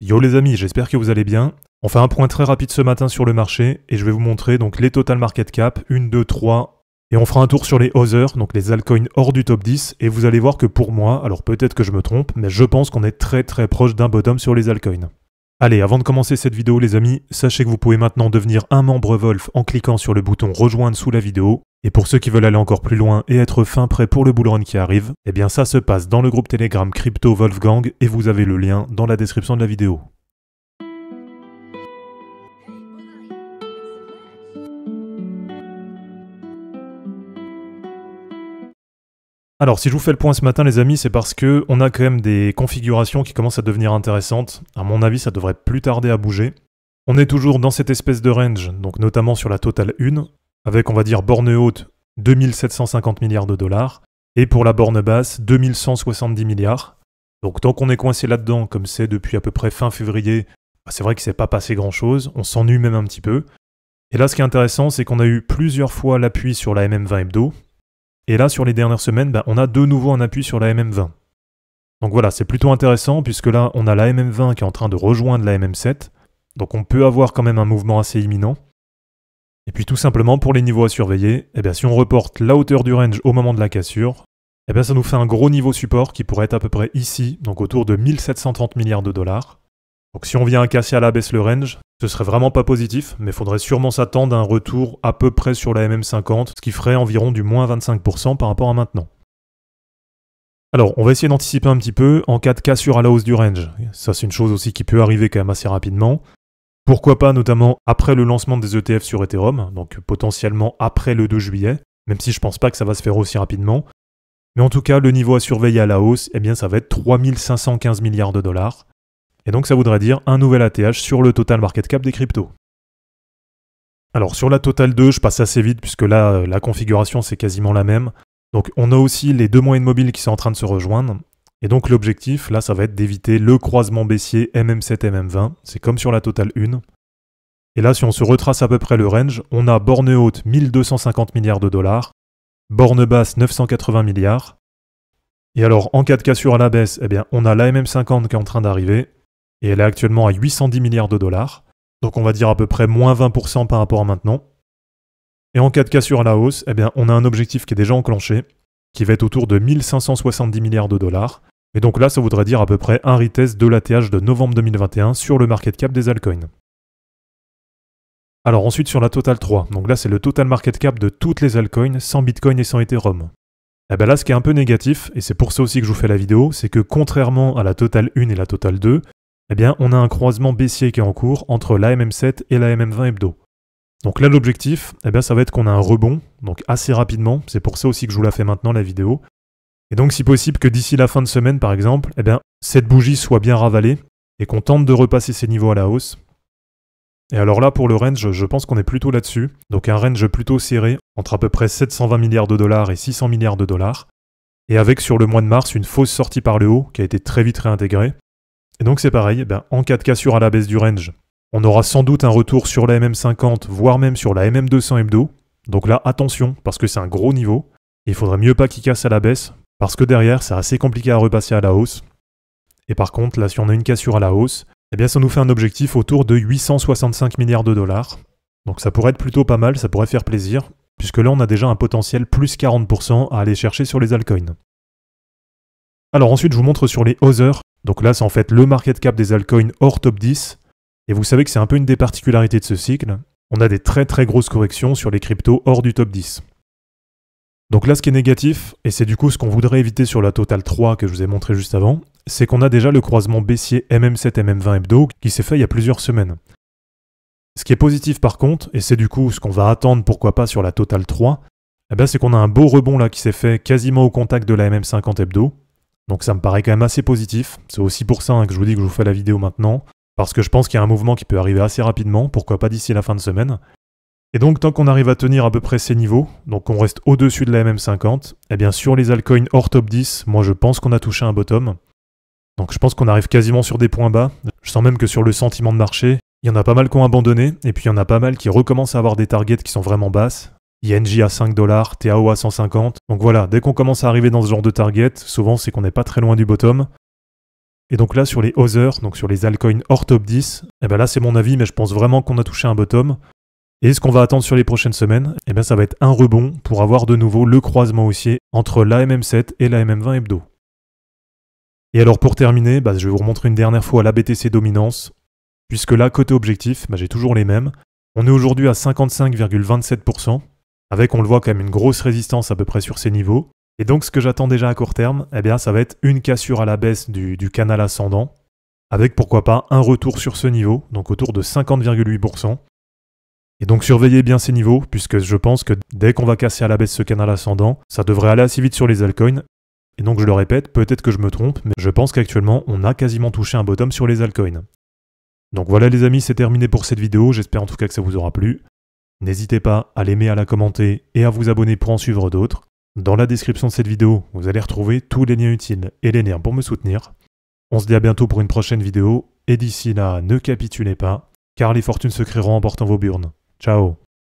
Yo les amis, j'espère que vous allez bien. On fait un point très rapide ce matin sur le marché et je vais vous montrer donc les total market cap, 1, 2, 3. Et on fera un tour sur les others, donc les altcoins hors du top 10. Et vous allez voir que pour moi, alors peut-être que je me trompe, mais je pense qu'on est très proche d'un bottom sur les altcoins. Allez, avant de commencer cette vidéo les amis, sachez que vous pouvez maintenant devenir un membre Wolf en cliquant sur le bouton rejoindre sous la vidéo. Et pour ceux qui veulent aller encore plus loin et être fin prêt pour le bull run qui arrive, eh bien ça se passe dans le groupe Telegram Crypto Wolfgang et vous avez le lien dans la description de la vidéo. Alors si je vous fais le point ce matin les amis, c'est parce que on a quand même des configurations qui commencent à devenir intéressantes. À mon avis, ça devrait plus tarder à bouger. On est toujours dans cette espèce de range, donc notamment sur la totale 1, avec on va dire borne haute 2750 milliards de dollars, et pour la borne basse 2170 milliards. Donc tant qu'on est coincé là-dedans, comme c'est depuis à peu près fin février, c'est vrai que c'est pas passé grand-chose, on s'ennuie même un petit peu. Et là ce qui est intéressant, c'est qu'on a eu plusieurs fois l'appui sur la MM20 hebdo, et là sur les dernières semaines, on a de nouveau un appui sur la MM20. Donc voilà, c'est plutôt intéressant, puisque là on a la MM20 qui est en train de rejoindre la MM7, donc on peut avoir quand même un mouvement assez imminent. Et puis tout simplement pour les niveaux à surveiller, si on reporte la hauteur du range au moment de la cassure, ça nous fait un gros niveau support qui pourrait être à peu près ici, donc autour de 1730 milliards de dollars. Donc si on vient à casser à la baisse le range, ce serait vraiment pas positif, mais il faudrait sûrement s'attendre à un retour à peu près sur la MM50, ce qui ferait environ du moins 25% par rapport à maintenant. Alors on va essayer d'anticiper un petit peu en cas de cassure à la hausse du range. Ça c'est une chose aussi qui peut arriver quand même assez rapidement. Pourquoi pas notamment après le lancement des ETF sur Ethereum, donc potentiellement après le 2 juillet, même si je pense pas que ça va se faire aussi rapidement. Mais en tout cas, le niveau à surveiller à la hausse, ça va être 3515 milliards de dollars. Et donc ça voudrait dire un nouvel ATH sur le total market cap des cryptos. Alors sur la totale 2, je passe assez vite puisque là, la configuration c'est quasiment la même. Donc on a aussi les deux moyennes mobiles qui sont en train de se rejoindre. Et donc l'objectif, là, ça va être d'éviter le croisement baissier MM7-MM20. C'est comme sur la totale 1. Et là, si on se retrace à peu près le range, on a borne haute 1250 milliards de dollars, borne basse 980 milliards. Et alors, en cas de cassure à la baisse, on a la MM50 qui est en train d'arriver. Et elle est actuellement à 810 milliards de dollars. Donc on va dire à peu près moins 20% par rapport à maintenant. Et en cas de cassure à la hausse, on a un objectif qui est déjà enclenché, qui va être autour de 1570 milliards de dollars. Et donc là, ça voudrait dire à peu près un retest de l'ATH de novembre 2021 sur le market cap des altcoins. Alors ensuite sur la totale 3, donc là c'est le total market cap de toutes les altcoins sans Bitcoin et sans Ethereum. Là ce qui est un peu négatif, et c'est pour ça aussi que je vous fais la vidéo, c'est que contrairement à la totale 1 et la totale 2, on a un croisement baissier qui est en cours entre la MM7 et la MM20 hebdo. Donc là l'objectif, ça va être qu'on a un rebond, donc assez rapidement, c'est pour ça aussi que je vous la fais maintenant la vidéo. Et donc si possible que d'ici la fin de semaine par exemple, cette bougie soit bien ravalée et qu'on tente de repasser ces niveaux à la hausse. Et alors là pour le range, je pense qu'on est plutôt là-dessus, donc un range plutôt serré, entre à peu près 720 milliards de dollars et 600 milliards de dollars, et avec sur le mois de mars une fausse sortie par le haut qui a été très vite réintégrée. Et donc c'est pareil, en cas de cassure à la baisse du range, on aura sans doute un retour sur la MM50, voire même sur la MM200 hebdo, donc là attention, parce que c'est un gros niveau, il faudrait mieux pas qu'il casse à la baisse, parce que derrière, c'est assez compliqué à repasser à la hausse. Et par contre, là, si on a une cassure à la hausse, ça nous fait un objectif autour de 865 milliards de dollars. Donc ça pourrait être plutôt pas mal, ça pourrait faire plaisir, puisque là, on a déjà un potentiel plus 40% à aller chercher sur les altcoins. Alors ensuite, je vous montre sur les others. Donc là, c'est en fait le market cap des altcoins hors top 10. Et vous savez que c'est un peu une des particularités de ce cycle. On a des très grosses corrections sur les cryptos hors du top 10. Donc là, ce qui est négatif, et c'est du coup ce qu'on voudrait éviter sur la totale 3 que je vous ai montré juste avant, c'est qu'on a déjà le croisement baissier MM7-MM20 hebdo qui s'est fait il y a plusieurs semaines. Ce qui est positif par contre, et c'est du coup ce qu'on va attendre pourquoi pas sur la totale 3, c'est qu'on a un beau rebond là qui s'est fait quasiment au contact de la MM50 hebdo. Donc ça me paraît quand même assez positif. C'est aussi pour ça que je vous dis que je vous fais la vidéo maintenant, parce que je pense qu'il y a un mouvement qui peut arriver assez rapidement, pourquoi pas d'ici la fin de semaine. Et donc tant qu'on arrive à tenir à peu près ces niveaux, donc on reste au-dessus de la MM50, sur les altcoins hors top 10, moi je pense qu'on a touché un bottom. Donc je pense qu'on arrive quasiment sur des points bas. Je sens même que sur le sentiment de marché, il y en a pas mal qui ont abandonné, et puis il y en a pas mal qui recommencent à avoir des targets qui sont vraiment basses. INJ à 5 $, TAO à 150. Donc voilà, dès qu'on commence à arriver dans ce genre de target, souvent c'est qu'on n'est pas très loin du bottom. Et donc là, sur les others, donc sur les altcoins hors top 10, et ben là c'est mon avis, mais je pense vraiment qu'on a touché un bottom. Et ce qu'on va attendre sur les prochaines semaines, eh bien ça va être un rebond pour avoir de nouveau le croisement haussier entre la MM7 et la MM20 hebdo. Et alors pour terminer, je vais vous remontrer une dernière fois la BTC dominance, puisque là, côté objectif, j'ai toujours les mêmes. On est aujourd'hui à 55,27%, avec, on le voit, quand même une grosse résistance à peu près sur ces niveaux. Et donc ce que j'attends déjà à court terme, eh bien ça va être une cassure à la baisse du canal ascendant, avec pourquoi pas un retour sur ce niveau, donc autour de 50,8%. Et donc surveillez bien ces niveaux, puisque je pense que dès qu'on va casser à la baisse ce canal ascendant, ça devrait aller assez vite sur les altcoins. Et donc je le répète, peut-être que je me trompe, mais je pense qu'actuellement on a quasiment touché un bottom sur les altcoins. Donc voilà les amis, c'est terminé pour cette vidéo, j'espère en tout cas que ça vous aura plu. N'hésitez pas à l'aimer, à la commenter et à vous abonner pour en suivre d'autres. Dans la description de cette vidéo, vous allez retrouver tous les liens utiles et les liens pour me soutenir. On se dit à bientôt pour une prochaine vidéo, et d'ici là, ne capitulez pas, car les fortunes se créeront en portant vos burnes. Ciao.